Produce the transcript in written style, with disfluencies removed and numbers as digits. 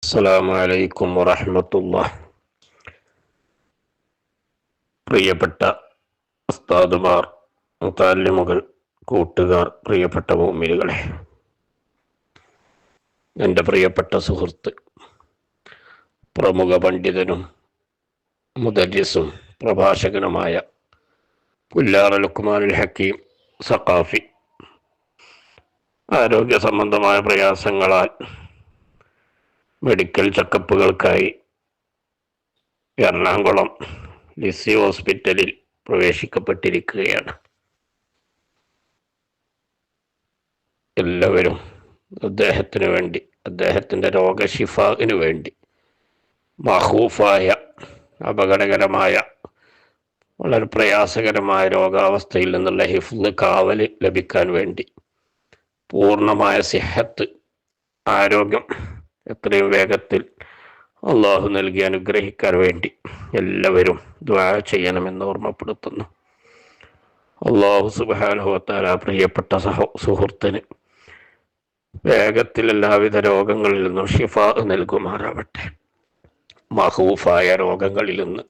അസ്സലാമു അലൈക്കും വറഹ്മത്തുള്ളാഹി. പ്രിയപ്പെട്ട ഉസ്താദുമാർ, മുതല്ലിമുകൾ, കൂട്ടുകാർ, പ്രിയപ്പെട്ട മുഅ്മിനുകളെ, എൻ്റെ പ്രിയപ്പെട്ട സുഹൃത്ത്, പ്രമുഖ പണ്ഡിതനും മുദരിസും പ്രഭാഷകനുമായ പുല്ലാറ ലുക്മാനുൽ ഹക്കീം സഖാഫി ആരോഗ്യ സംബന്ധമായ പ്രയാസങ്ങളാൽ മെഡിക്കൽ ചെക്കപ്പുകൾക്കായി എറണാകുളം ലിസി ഹോസ്പിറ്റലിൽ പ്രവേശിക്കപ്പെട്ടിരിക്കുകയാണ്. എല്ലാവരും അദ്ദേഹത്തിന് വേണ്ടി, അദ്ദേഹത്തിൻ്റെ രോഗശിഫാവിന് വേണ്ടി, മഹൂഫായ അപകടകരമായ വളരെ പ്രയാസകരമായ രോഗാവസ്ഥയിൽ നിന്നുള്ള ഹിഫ്ള്, കാവൽ ലഭിക്കാൻ വേണ്ടി, പൂർണ്ണമായ സിഹത്ത്, ആരോഗ്യം എത്രയും വേഗത്തിൽ അള്ളാഹു നൽകി അനുഗ്രഹിക്കാൻ വേണ്ടി എല്ലാവരും ദുആ ചെയ്യണമെന്ന് ഓർമ്മപ്പെടുത്തുന്നു. അള്ളാഹു സുബ്ഹാനഹു വ തആല പ്രിയപ്പെട്ട സുഹൃത്തിന് വേഗത്തിൽ എല്ലാവിധ രോഗങ്ങളിൽ നിന്നും ഷിഫാ നൽകുമാറാവട്ടെ. മഹൂഫായ രോഗങ്ങളിൽ നിന്ന്